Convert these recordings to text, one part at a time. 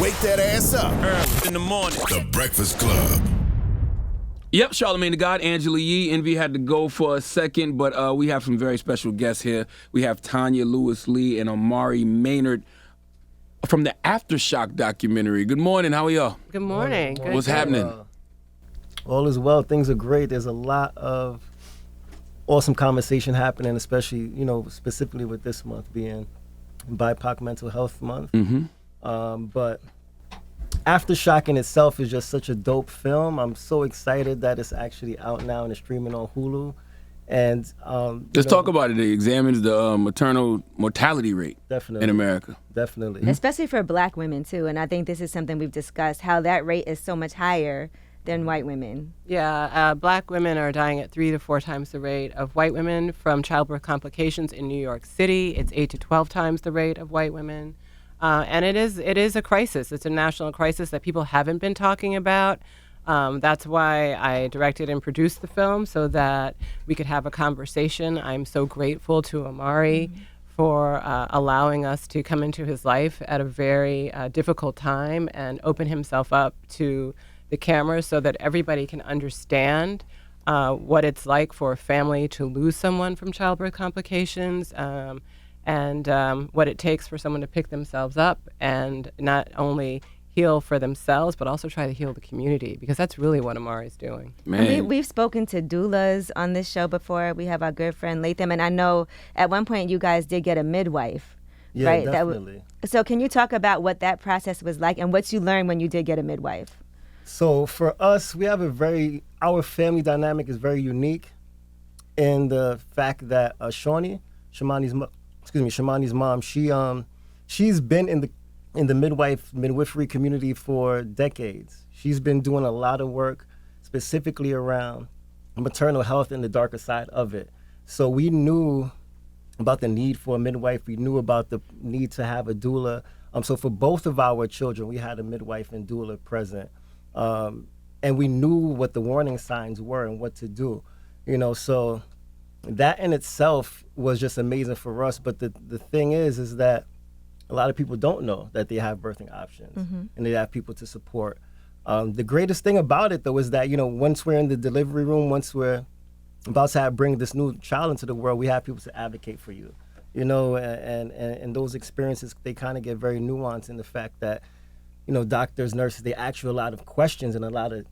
Wake that ass up. Early in the morning. The Breakfast Club. Yep, Charlamagne the God, Angela Yee. Envy had to go for a second, but we have some very special guests here. We have Tonya Lewis-Lee and Omari Maynard from the Aftershock documentary. Good morning. How are y'all? Good morning. Good. What's happening? All is well. Things are great. There's a lot of awesome conversation happening, especially, specifically with this month being BIPOC Mental Health Month. But Aftershock in itself is just such a dope film. I'm so excited that it's actually out now and it's streaming on Hulu. And let's talk about it. It examines the maternal mortality rate in America. Definitely. Especially for Black women, too. And I think this is something we've discussed, how that rate is so much higher than white women. Yeah, Black women are dying at 3 to 4 times the rate of white women from childbirth complications in New York City. It's 8 to 12 times the rate of white women. And it is a crisis. It's a national crisis that people haven't been talking about. That's why I directed and produced the film, so that we could have a conversation. I'm so grateful to Omari for allowing us to come into his life at a very difficult time and open himself up to the camera so that everybody can understand what it's like for a family to lose someone from childbirth complications, and what it takes for someone to pick themselves up and not only heal for themselves, but also try to heal the community, because that's really what Omari's doing. Man. We've spoken to doulas on this show before. We have our good friend Latham, and I know at one point you guys did get a midwife. Yeah, right? definitely. So can you talk about what that process was like and what you learned when you did get a midwife? So for us, we have our family dynamic is very unique in the fact that Charlamagne, Shamani's mom, she's been in the midwifery community for decades. She's been doing a lot of work specifically around maternal health and the darker side of it. So we knew about the need for a midwife. We knew about the need to have a doula. So for both of our children, we had a midwife and doula present. And we knew what the warning signs were and what to do. So that in itself was just amazing for us. But the thing is that a lot of people don't know that they have birthing options and they have people to support. The greatest thing about it, though, is that, once we're in the delivery room, once we're about to bring this new child into the world, we have people to advocate for you, and those experiences, they kind of get very nuanced in the fact that, doctors, nurses, they ask you a lot of questions and a lot of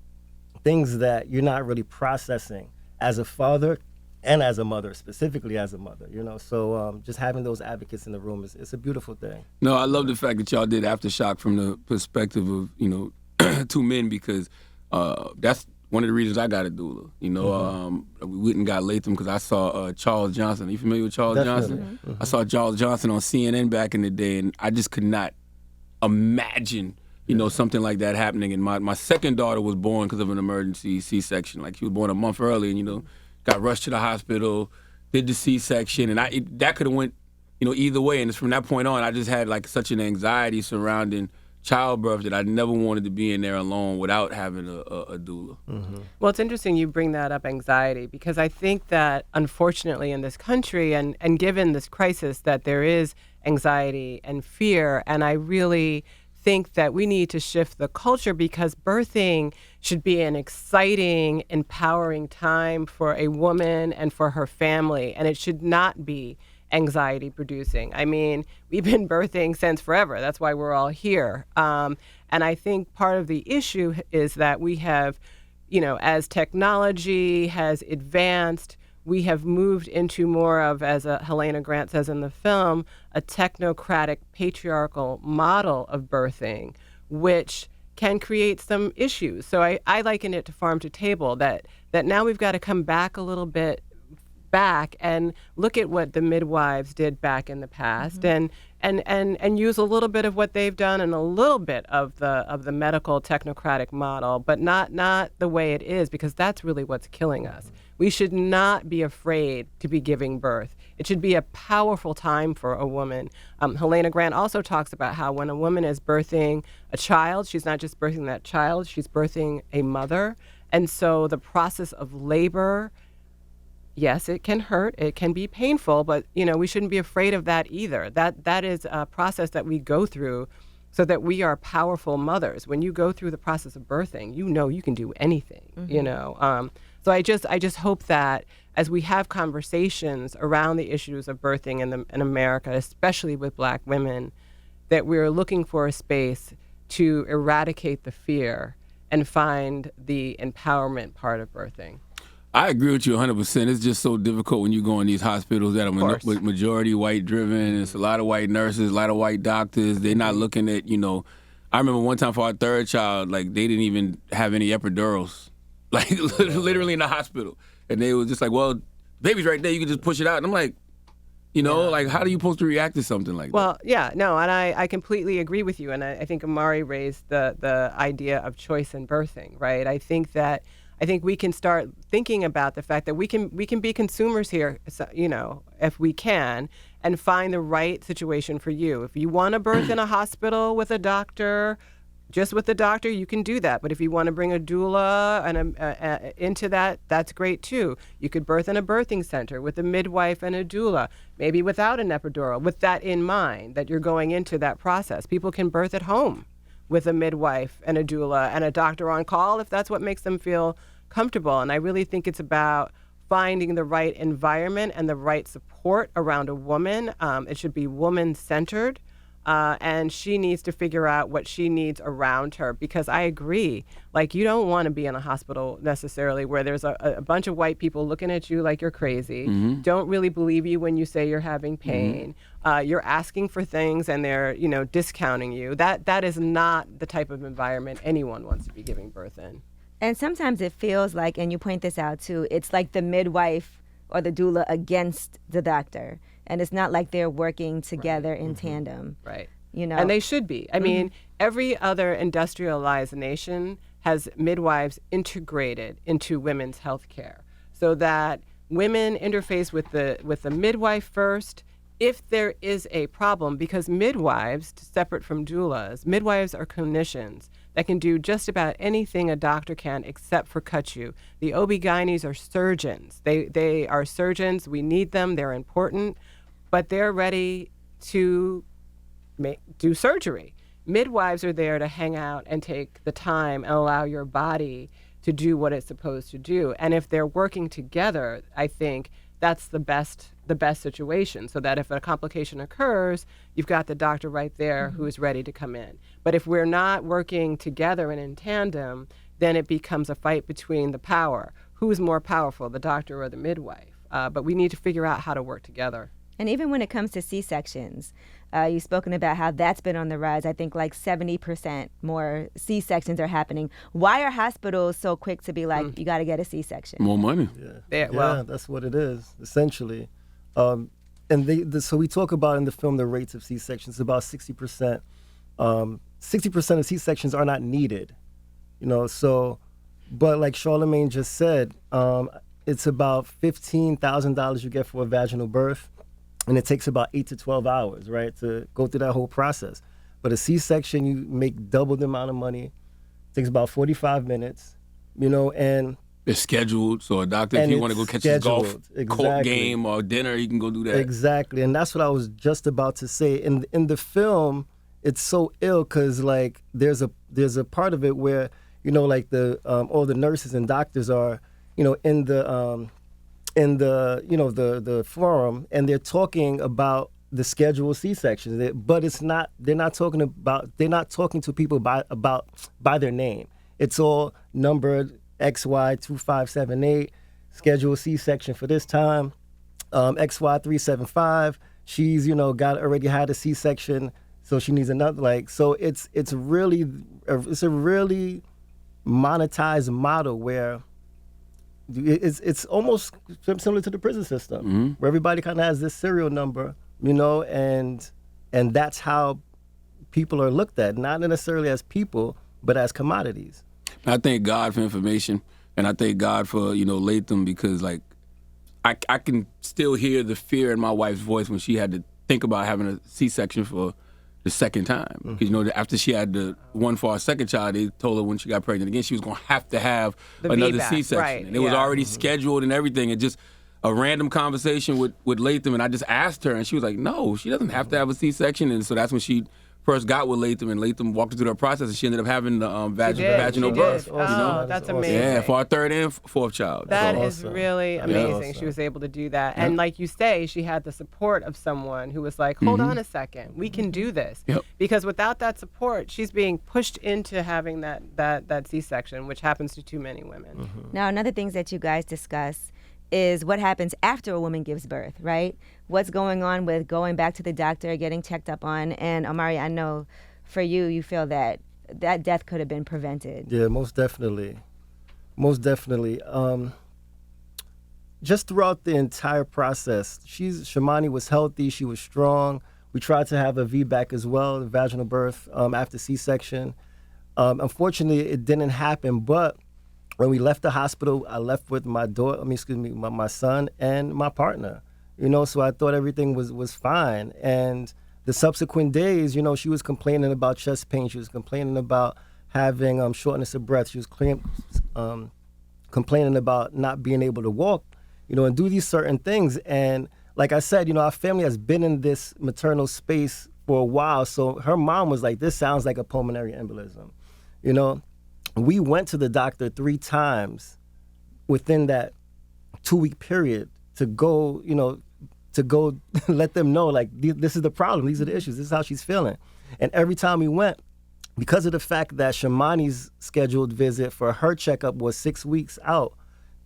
things that you're not really processing as a father and as a mother, specifically as a mother, So just having those advocates in the room it's a beautiful thing. No, I love the fact that y'all did Aftershock from the perspective of, two men, because that's one of the reasons I got a doula. We went and got Latham because I saw Charles Johnson. Are you familiar with Charles Johnson? I saw Charles Johnson on CNN back in the day, and I just could not imagine something like that happening. And my second daughter was born because of an emergency C-section. Like, she was born a month early, and got rushed to the hospital, did the C-section, and that could have went, either way. And it's from that point on, I just had like such an anxiety surrounding childbirth that I never wanted to be in there alone without having a doula. Well, it's interesting you bring that up, anxiety, because I think that unfortunately in this country and given this crisis, that there is anxiety and fear, and I really think that we need to shift the culture, because birthing should be an exciting, empowering time for a woman and for her family, and it should not be anxiety producing. I mean, we've been birthing since forever. That's why we're all here. And I think part of the issue is that we have, as technology has advanced, we have moved into more of, as Helena Grant says in the film, a technocratic, patriarchal model of birthing, which can create some issues. So I liken it to farm to table, that now we've got to come back a little bit back and look at what the midwives did back in the past, and use a little bit of what they've done and a little bit of the medical technocratic model, but not the way it is, because that's really what's killing us. We should not be afraid to be giving birth. It should be a powerful time for a woman. Helena Grant also talks about how when a woman is birthing a child, she's not just birthing that child, she's birthing a mother. And so the process of labor, yes, it can hurt, it can be painful, but we shouldn't be afraid of that either. That is a process that we go through so that we are powerful mothers. When you go through the process of birthing, you know you can do anything, you know. So I just hope that as we have conversations around the issues of birthing in America, especially with Black women, that we're looking for a space to eradicate the fear and find the empowerment part of birthing. I agree with you 100%. It's just so difficult when you go in these hospitals that are with majority white driven. It's a lot of white nurses, a lot of white doctors. They're not looking at, you know, I remember one time for our third child, like they didn't even have any epidurals, like literally in the hospital. And they were just like, well, baby's right there, you can just push it out. And I'm like, you know, like how are you supposed to react to something like that? Well, yeah, no, and I completely agree with you. And I think Omari raised the idea of choice in birthing, right? I think we can start thinking about the fact that we can be consumers here, you know, if we can, and find the right situation for you. If you want to birth in a hospital with a doctor, just with the doctor, you can do that. But if you want to bring a doula and into that, that's great too. You could birth in a birthing center with a midwife and a doula, maybe without an epidural, with that in mind, that you're going into that process. People can birth at home with a midwife and a doula and a doctor on call if that's what makes them feel comfortable. And I really think it's about finding the right environment and the right support around a woman. It should be woman-centered, and she needs to figure out what she needs around her, because I agree, like, you don't want to be in a hospital necessarily where there's a bunch of white people looking at you like you're crazy, don't really believe you when you say you're having pain, you're asking for things and they're, you know, discounting you. That is not the type of environment anyone wants to be giving birth in. And sometimes it feels like, and you point this out too, it's like the midwife or the doula against the doctor. And it's not like they're working together in tandem. Right. You know? And they should be. I mean, every other industrialized nation has midwives integrated into women's health care so that women interface with the midwife first if there is a problem, because midwives, separate from doulas, midwives are clinicians that can do just about anything a doctor can except for cut you. The OB-GYNs are surgeons. They are surgeons. We need them. They're important. But they're ready to do surgery. Midwives are there to hang out and take the time and allow your body to do what it's supposed to do. And if they're working together, I think that's the best situation, so that if a complication occurs, you've got the doctor right there who is ready to come in. But if we're not working together and in tandem, then it becomes a fight between the power. Who's more powerful, the doctor or the midwife? But we need to figure out how to work together. And even when it comes to C-sections, you've spoken about how that's been on the rise. I think like 70% more C-sections are happening. Why are hospitals so quick to be like, you got to get a C-section? More money. Yeah, that's what it is, essentially. And so we talk about in the film the rates of C-sections, about 60%. 60% of C-sections are not needed, you know, so, but like Charlamagne just said, it's about $15,000 you get for a vaginal birth. And it takes about 8 to 12 hours, right, to go through that whole process. But a C-section, you make double the amount of money. It takes about 45 minutes, you know, and it's scheduled. So a doctor, if you want to go catch his golf court game or dinner, he can go do that. Exactly, and that's what I was just about to say. In the film, it's so ill because like there's a part of it where, you know, like the all the nurses and doctors are, you know, in the you know the forum, and they're talking about the scheduled C-sections, but it's not. They're not talking to people by their name. It's all numbered XY2578, scheduled C-section for this time. XY375. She's, you know, already had a C-section, so she needs another. Like, so it's a really monetized model where it's almost similar to the prison system, where everybody kind of has this serial number, you know, and that's how people are looked at, not necessarily as people, but as commodities. I thank God for information, and I thank God for, you know, Latham, because like I can still hear the fear in my wife's voice when she had to think about having a C-section for the second time. Because, you know, after she had the one for our second child, they told her when she got pregnant again, she was going to have another C-section. Right, and it was already scheduled and everything. And just a random conversation with Latham, and I just asked her, and she was like, no, she doesn't have to have a C-section. And so that's when she first got with Latham, and Latham walked her through the process, and she ended up having the vaginal She birth. did. You know? Oh, that's awesome. amazing. Yeah, for our third and fourth child. That So- is really Yeah. amazing. Awesome. She was able to do that. And like you say, she had the support of someone who was like, hold on a second, we can do this. Yep. Because without that support, she's being pushed into having that C-section, which happens to too many women. Now, another things that you guys discuss is what happens after a woman gives birth, right? What's going on with going back to the doctor, getting checked up on. And Omari, I know for you, you feel that death could have been prevented. Yeah, most definitely. Most definitely. Just throughout the entire process, Charlamagne was healthy, she was strong. We tried to have a VBAC as well, the vaginal birth after C-section. Unfortunately, it didn't happen, but when we left the hospital, I left with my my son and my partner. You know, so I thought everything was fine. And the subsequent days, you know, she was complaining about chest pain. She was complaining about having shortness of breath. She was complaining about not being able to walk, you know, and do these certain things. And like I said, you know, our family has been in this maternal space for a while. So her mom was like, this sounds like a pulmonary embolism. You know, we went to the doctor 3 times within that 2-week period to go, you know, let them know, like, this is the problem. These are the issues. This is how she's feeling. And every time we went, because of the fact that Charlamagne's scheduled visit for her checkup was 6 weeks out,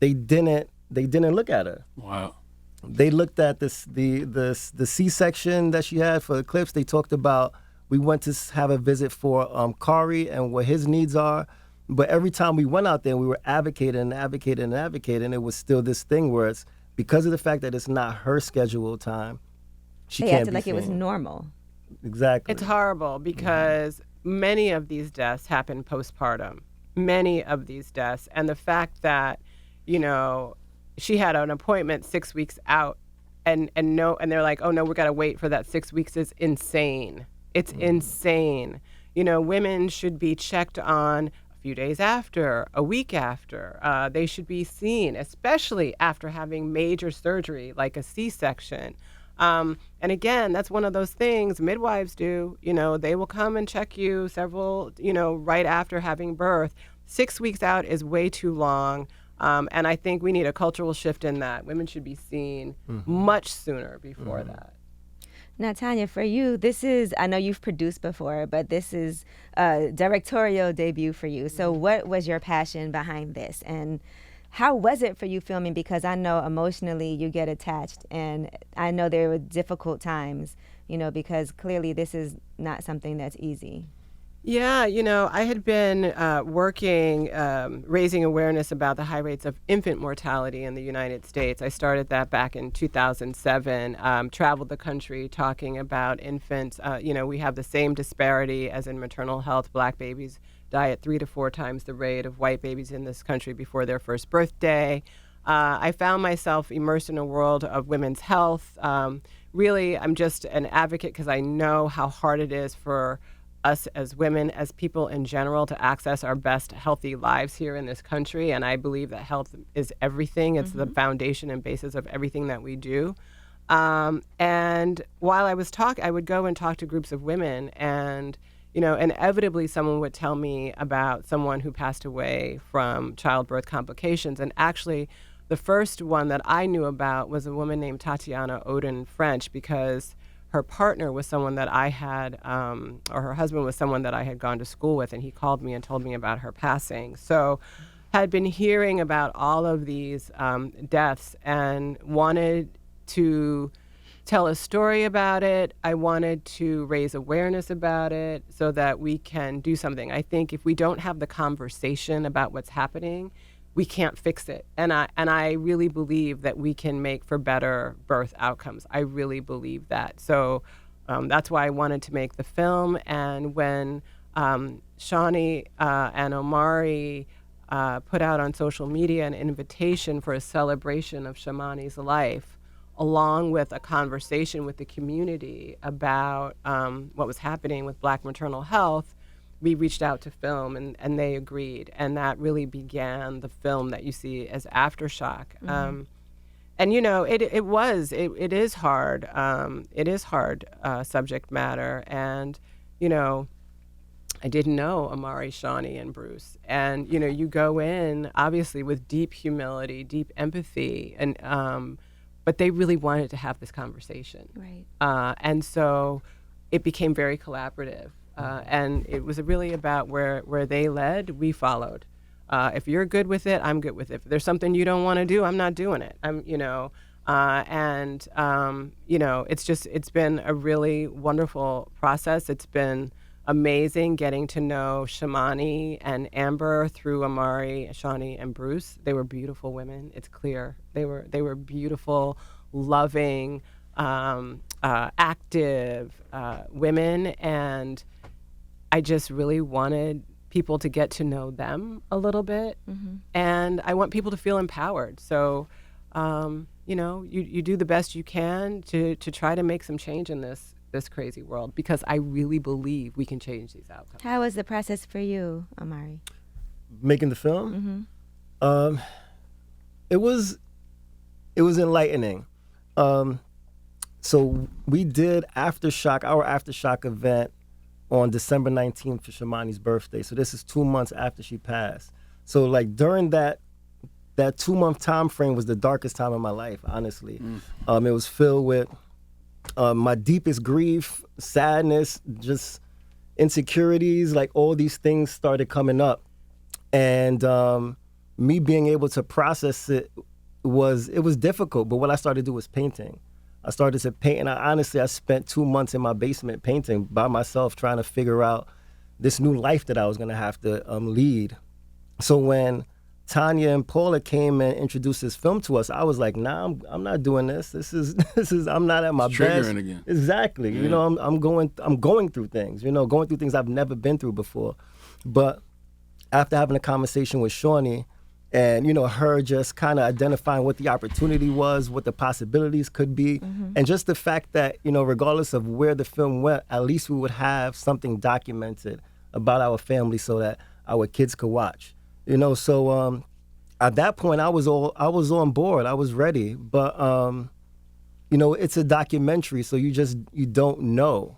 they didn't look at her. Wow. They looked at the C-section that she had for the clips. They talked about, we went to have a visit for Kari and what his needs are. But every time we went out there, we were advocating, it was still this thing where it's because of the fact that it's not her scheduled time, she They can't acted be like it was seen. normal. Exactly. It's horrible because many of these deaths happen postpartum. Many of these deaths. And the fact that, you know, she had an appointment 6 weeks out and they're like, oh no, we gotta wait for that 6 weeks is insane. It's insane. You know, women should be checked on a few days after, a week after. They should be seen, especially after having major surgery like a C-section. And again, that's one of those things midwives do. You know, they will come and check you several, you know, right after having birth. 6 weeks out is way too long. And I think we need a cultural shift in that. Women should be seen much sooner before that. Now, Tonya, for you, this is, I know you've produced before, but this is a directorial debut for you. So what was your passion behind this? And how was it for you filming? Because I know emotionally you get attached, and I know there were difficult times, you know, because clearly this is not something that's easy. Yeah, you know, I had been working, raising awareness about the high rates of infant mortality in the United States. I started that back in 2007, traveled the country talking about infants. You know, we have the same disparity as in maternal health. Black babies die at 3 to 4 times the rate of white babies in this country before their first birthday. I found myself immersed in a world of women's health. Really, I'm just an advocate because I know how hard it is for us as women, as people in general, to access our best healthy lives here in this country. And I believe that health is everything. It's the foundation and basis of everything that we do. And while I was I would go and talk to groups of women, and, you know, inevitably someone would tell me about someone who passed away from childbirth complications. And actually, the first one that I knew about was a woman named Tatiana Odin French, because her partner was someone that I had, or her husband was someone that I had gone to school with, and he called me and told me about her passing. So had been hearing about all of these deaths and wanted to tell a story about it. I wanted to raise awareness about it so that we can do something. I think if we don't have the conversation about what's happening, we can't fix it. And I really believe that we can make for better birth outcomes. I really believe that. So that's why I wanted to make the film. And when Shawnee and Omari put out on social media an invitation for a celebration of Charlamagne's life, along with a conversation with the community about what was happening with Black maternal health, we reached out to film, and they agreed. And that really began the film that you see as Aftershock. And, you know, it is hard. It is hard subject matter. And, I didn't know Omari, Shawnee, and Bruce. And, you go in, obviously, with deep humility, deep empathy, and but they really wanted to have this conversation. Right. And so it became very collaborative. And it was really about where they led, we followed. If you're good with it, I'm good with it. If there's something you don't want to do, I'm not doing it. It's been a really wonderful process. It's been amazing getting to know Charlamagne and Amber through Omari, Shawnee, and Bruce. They were beautiful women. It's clear they were beautiful, loving, active women, and I just really wanted people to get to know them a little bit, and I want people to feel empowered. So, you do the best you can to try to make some change in this crazy world, because I really believe we can change these outcomes. How was the process for you, Omari? Making the film? It was enlightening. So we did our Aftershock event on December 19th for Charlamagne's birthday. So this is 2 months after she passed. So like during that 2-month time frame was the darkest time of my life, honestly. It was filled with my deepest grief, sadness, just insecurities, like all these things started coming up. And me being able to process it was difficult. But what I started to do was painting. I started to paint, and I spent 2 months in my basement painting by myself, trying to figure out this new life that I was gonna have to lead. So when Tonya and Paula came and introduced this film to us, I was like, nah, I'm not doing this. This is I'm not at my It's best. triggering again. Exactly. Yeah. I'm going through things, going through things I've never been through before. But after having a conversation with Shawnee and, her just kind of identifying what the opportunity was, what the possibilities could be, and just the fact that, regardless of where the film went, at least we would have something documented about our family so that our kids could watch. So at that point I was on board. I was ready, but it's a documentary, so you don't know,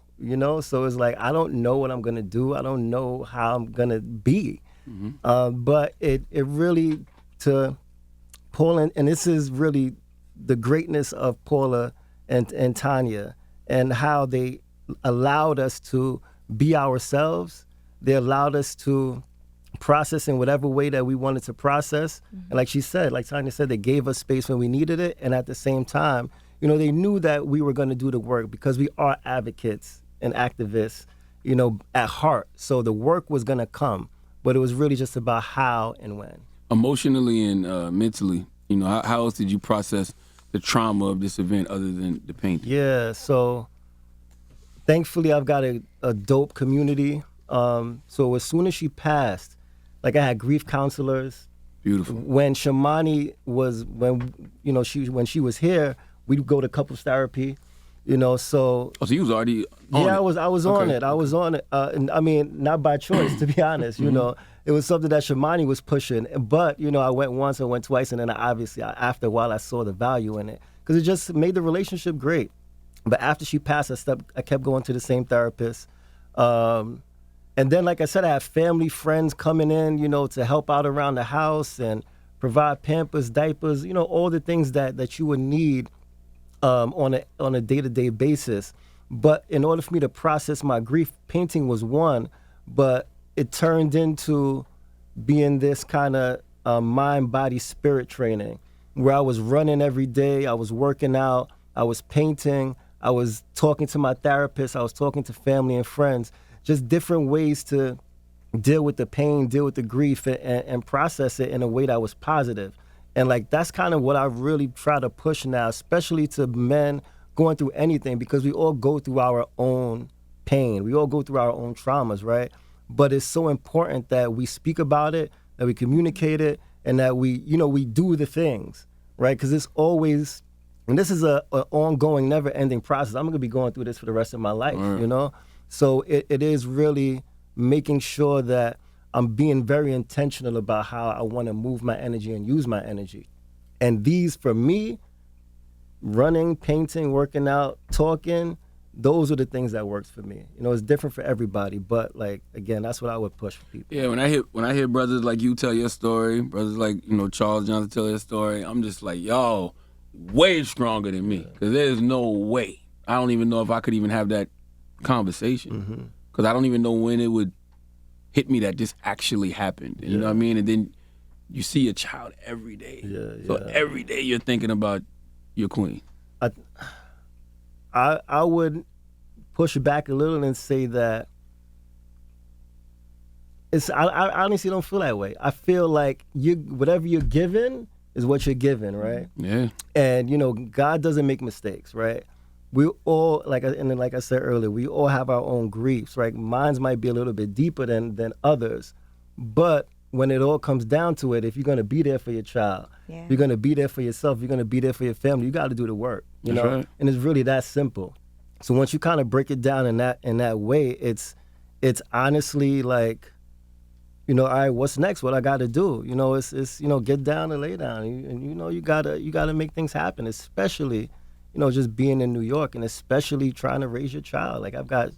So it's like I don't know what I'm gonna do. I don't know how I'm gonna be. But it really, to Paula, and this is really the greatness of Paula and Tonya, and how they allowed us to be ourselves. They allowed us to process in whatever way that we wanted to process. And like Tonya said, they gave us space when we needed it. And at the same time, they knew that we were going to do the work because we are advocates and activists, at heart. So the work was going to come, but it was really just about how and when. Emotionally and mentally, how else did you process the trauma of this event other than the painting? Yeah, so thankfully I've got a dope community. So as soon as she passed, I had grief counselors. Beautiful. When Charlamagne when she was here, we'd go to couples therapy, so. Oh, so you was already on it? Yeah, I was on it. I was on it. And I mean, not by choice, to be honest, It was something that Charlamagne was pushing. But, I went once, I went twice, and then after a while, I saw the value in it. Because it just made the relationship great. But after she passed, I kept going to the same therapist. And then, like I said, I have family, friends coming in, to help out around the house and provide Pampers, diapers, all the things that you would need on a day-to-day basis. But in order for me to process my grief, painting was one, but it turned into being this kind of mind, body, spirit training where I was running every day, I was working out, I was painting, I was talking to my therapist, I was talking to family and friends. Just different ways to deal with the pain, deal with the grief, and process it in a way that was positive. And that's kind of what I really try to push now, especially to men going through anything, because we all go through our own pain. We all go through our own traumas, right? But it's so important that we speak about it, that we communicate it, and that we do the things, right? Because it's always, and this is an ongoing, never-ending process. I'm going to be going through this for the rest of my life, So it is really making sure that I'm being very intentional about how I want to move my energy and use my energy. And these, for me, running, painting, working out, talking, those are the things that works for me. You know, it's different for everybody, but like again, that's what I would push for people. Yeah, when I hear brothers like you tell your story, brothers like Charles Johnson tell their story, I'm just like, y'all way stronger than me, because there's no way. I don't even know if I could even have that conversation, because I don't even know when it would hit me that this actually happened. You know what I mean? And then you see a child every day. So every day you're thinking about your queen. I would push back a little and say that I honestly don't feel that way. I feel like whatever you're given is what you're given, right? Yeah. And God doesn't make mistakes, right? We all like I said earlier, we all have our own griefs, right? Mine might be a little bit deeper than others, but when it all comes down to it, if you're gonna be there for your child, you're gonna be there for yourself, you're gonna be there for your family, you got to do the work, you know. Right. And it's really that simple. So once you kind of break it down in that way, it's honestly like, all right, what's next? What I got to do? It's get down and lay down, and you gotta make things happen, especially just being in New York, and especially trying to raise your child. Like I've got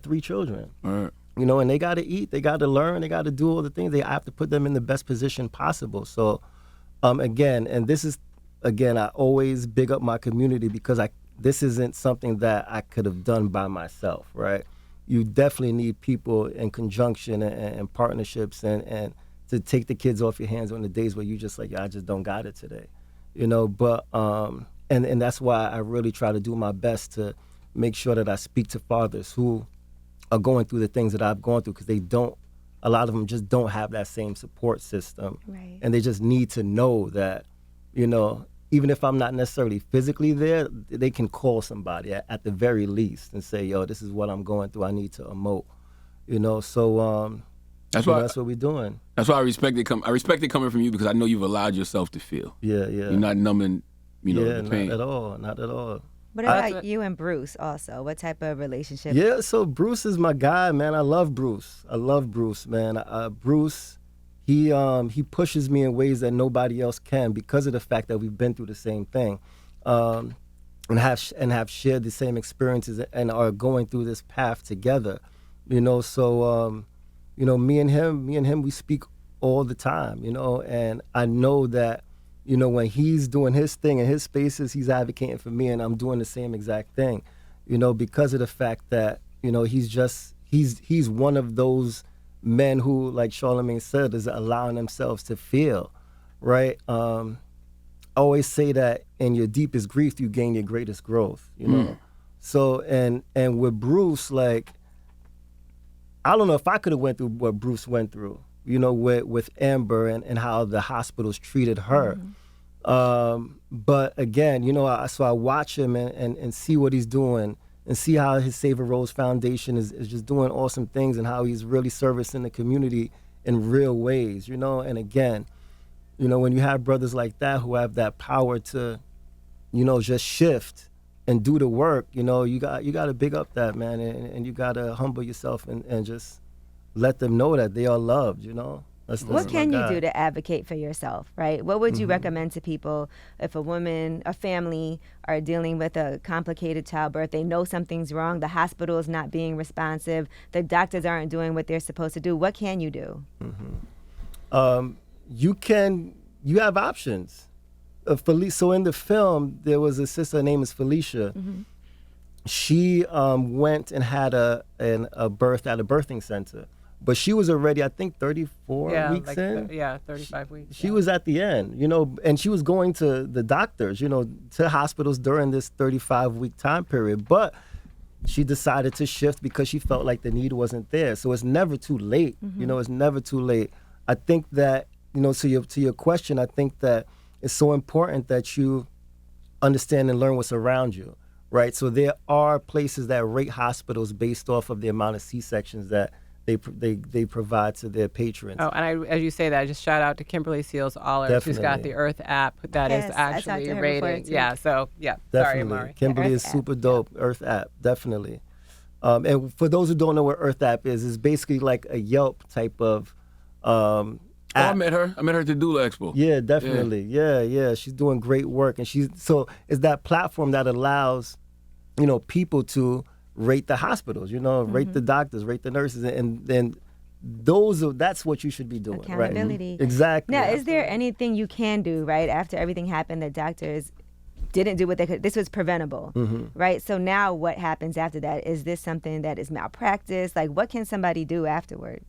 3 children. All right. And they got to eat, they got to learn, they got to do all the things. I have to put them in the best position possible. So, again, I always big up my community, because this isn't something that I could have done by myself, right? You definitely need people in conjunction and partnerships and to take the kids off your hands on the days where you just like, I just don't got it today, But and that's why I really try to do my best to make sure that I speak to fathers who are going through the things that I've gone through, because a lot of them just don't have that same support system. Right. And they just need to know that, even if I'm not necessarily physically there, they can call somebody at the very least and say, yo, this is what I'm going through, I need to emote. So that's what we're doing. That's why I respect it. I respect it coming from you, because I know you've allowed yourself to feel. Yeah. You're not numbing, the pain. Not at all. What about you and Bruce also? What type of relationship? Yeah, so Bruce is my guy, man. I love Bruce, man. Bruce, he pushes me in ways that nobody else can, because of the fact that we've been through the same thing, and have shared the same experiences and are going through this path together. So me and him, we speak all the time. And I know that, when he's doing his thing in his spaces, he's advocating for me, and I'm doing the same exact thing, because of the fact that, he's one of those men who, like Charlamagne said, is allowing themselves to feel, right? I always say that in your deepest grief, you gain your greatest growth, So, and with Bruce, like, I don't know if I could have went through what Bruce went through, with Amber and how the hospitals treated her. But again, so I watch him and see what he's doing, and see how his Save a Rose Foundation is just doing awesome things, and how he's really servicing the community in real ways, And again, when you have brothers like that who have that power to, just shift and do the work, you got to big up that, man, and you got to humble yourself and just let them know that they are loved, What can you do to advocate for yourself, right? What would you recommend to people if a family are dealing with a complicated childbirth, they know something's wrong, the hospital is not being responsive, the doctors aren't doing what they're supposed to do? What can you do? You have options. So in the film, there was a sister, her name is Felicia. She went and had a birth at a birthing center. But she was already, I think, 34 weeks in. 35 weeks. She was at the end, and she was going to the doctors, to hospitals during this 35-week time period. But she decided to shift because she felt like the need wasn't there. So it's never too late. It's never too late. I think that, to your question, I think that it's so important that you understand and learn what's around you, right? So there are places that rate hospitals based off of the amount of C-sections that they provide to their patrons. Oh, and as you say that, I just shout out to Kimberly Seals-Aller. She's got the Earth app that is actually rating. Definitely. Sorry, Omari. Kimberly is super dope. Earth app, definitely. And for those who don't know what Earth app is, it's basically like a Yelp type of app. I met her at the Doula Expo. Yeah, definitely. Yeah. She's doing great work, and it's that platform that allows people to rate the hospitals, rate the doctors, rate the nurses, and then that's what you should be doing. Accountability. Right? Exactly. Now, is there anything you can do, right, after everything happened that doctors didn't do what they could? This was preventable, right? So now what happens after that? Is this something that is malpractice? Like, what can somebody do afterward?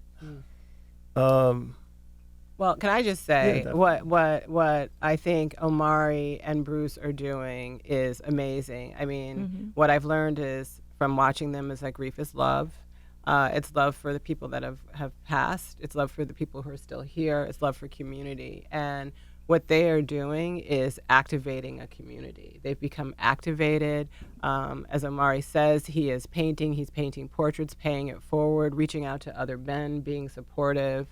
Well, can I just say Yeah, what I think Omari and Bruce are doing is amazing. I mean, what I've learned is from watching them is that grief is love. It's love for the people that have passed. It's love for the people who are still here. It's love for community. And what they are doing is activating a community. They've become activated. As Omari says, he is painting. He's painting portraits, paying it forward, reaching out to other men, being supportive.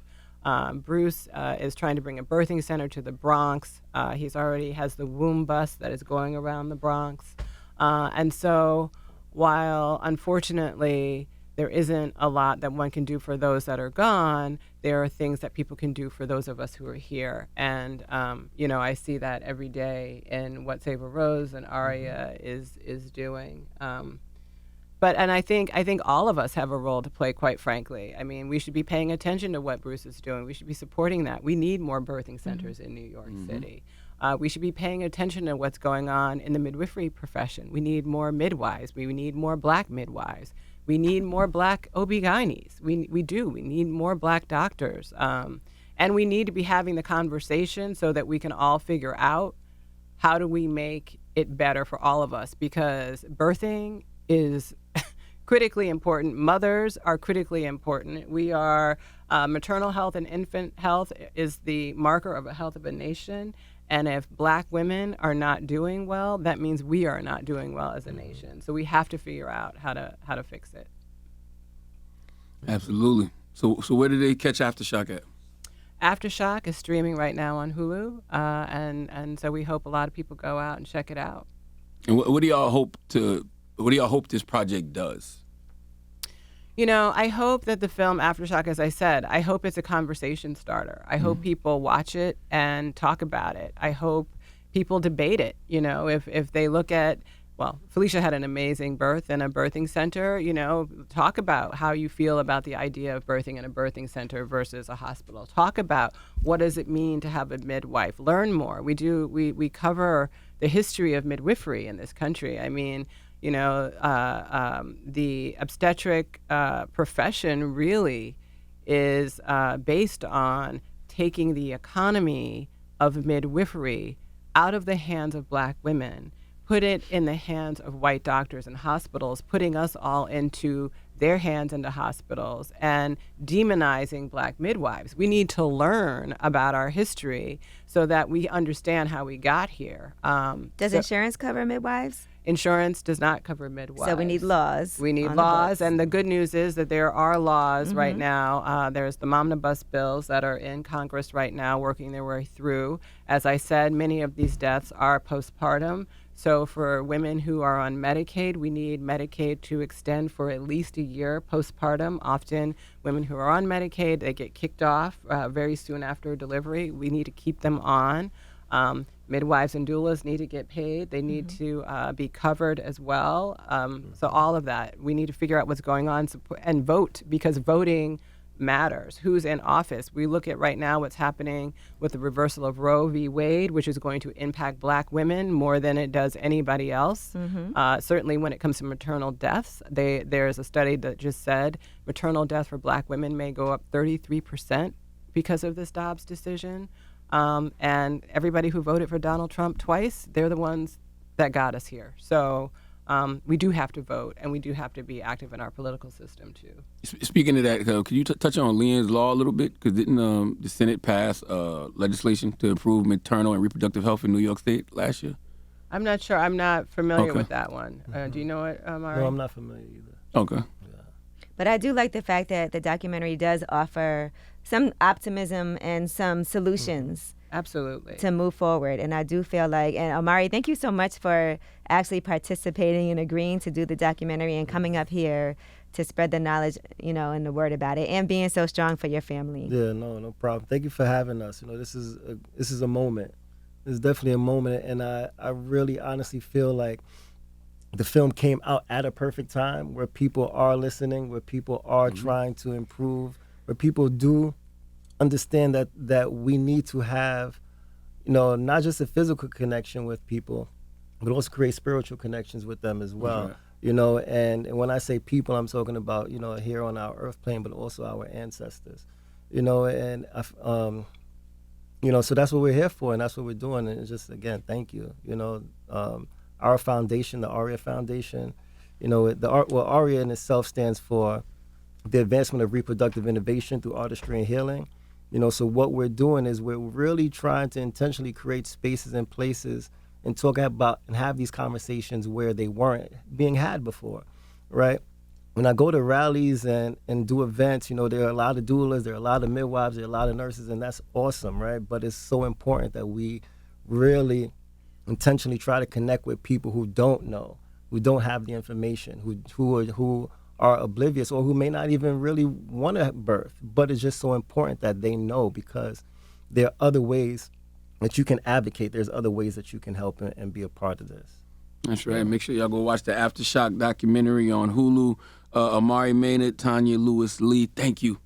Bruce is trying to bring a birthing center to the Bronx. He's already has the womb bus that is going around the Bronx. And so while unfortunately there isn't a lot that one can do for those that are gone, there are things that people can do for those of us who are here. And, I see that every day in what Save a Rose and Aria is doing. And I think all of us have a role to play, quite frankly. I mean, we should be paying attention to what Bruce is doing. We should be supporting that. We need more birthing centers in New York City. We should be paying attention to what's going on in the midwifery profession. We need more midwives. We need more Black midwives. We need more Black OB-GYNs. We do. We need more Black doctors. And we need to be having the conversation so that we can all figure out how do we make it better for all of us, because birthing is critically important. Mothers are critically important. We are maternal health and infant health is the marker of a health of a nation. And if Black women are not doing well, that means we are not doing well as a nation. So we have to figure out how to fix it. Absolutely. So where did they catch Aftershock at? Aftershock is streaming right now on Hulu, and so we hope a lot of people go out and check it out. And what do y'all hope this project does? I hope that the film Aftershock, as I said, I hope it's a conversation starter. I hope people watch it and talk about it. I hope people debate it. If they look at, Felicia had an amazing birth in a birthing center, talk about how you feel about the idea of birthing in a birthing center versus a hospital. Talk about what does it mean to have a midwife. Learn more. We cover the history of midwifery in this country. I mean, the obstetric profession really is based on taking the economy of midwifery out of the hands of Black women, put it in the hands of white doctors and hospitals, putting us all into their hands into hospitals and demonizing Black midwives. We need to learn about our history so that we understand how we got here. Does insurance cover midwives? Insurance does not cover midwives. So we need laws. We need laws, and the good news is that there are laws right now. There's the omnibus bills that are in Congress right now working their way through. As I said, many of these deaths are postpartum. So for women who are on Medicaid, we need Medicaid to extend for at least a year postpartum. Often women who are on Medicaid, they get kicked off very soon after delivery. We need to keep them on. Midwives and doulas need to get paid. They need to be covered as well. So all of that, we need to figure out what's going on and vote, because voting matters. Who's in office? We look at right now what's happening with the reversal of Roe v. Wade, which is going to impact Black women more than it does anybody else. Certainly when it comes to maternal deaths, there's a study that just said maternal death for Black women may go up 33% because of this Dobbs decision. And everybody who voted for Donald Trump twice, they're the ones that got us here. So we do have to vote, and we do have to be active in our political system, too. Speaking of that, could you touch on Leon's law a little bit? Because didn't the Senate pass legislation to improve maternal and reproductive health in New York State last year? I'm not sure. I'm not familiar with that one. Do you know it, Omari? No, I'm not familiar either. Okay. But I do like the fact that the documentary does offer some optimism and some solutions. Absolutely. To move forward. And I do feel like, and Omari, thank you so much for actually participating and agreeing to do the documentary and coming up here to spread the knowledge, and the word about it, and being so strong for your family. Yeah, no problem. Thank you for having us. This is a moment. It's definitely a moment, and I really honestly feel like the film came out at a perfect time where people are listening, where people are trying to improve, where people do understand that we need to have, not just a physical connection with people, but also create spiritual connections with them as well. Right. And when I say people, I'm talking about, here on our earth plane, but also our ancestors, and so that's what we're here for, and that's what we're doing. And it's just, again, thank you. Our foundation, the ARIA Foundation, ARIA in itself stands for the advancement of reproductive innovation through artistry and healing. So what we're doing is we're really trying to intentionally create spaces and places and talk about and have these conversations where they weren't being had before, right? When I go to rallies and do events, there are a lot of doulas, there are a lot of midwives, there are a lot of nurses, and that's awesome, right? But it's so important that we really intentionally try to connect with people who don't know, who don't have the information, who are oblivious, or who may not even really want to birth. But it's just so important that they know, because there are other ways that you can advocate. There's other ways that you can help and be a part of this. That's right. Make sure y'all go watch the Aftershock documentary on Hulu. Omari, Maynard, Tonya, Lewis, Lee, thank you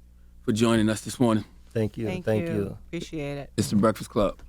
for joining us this morning. Thank you. Thank you. Appreciate it. It's The Breakfast Club.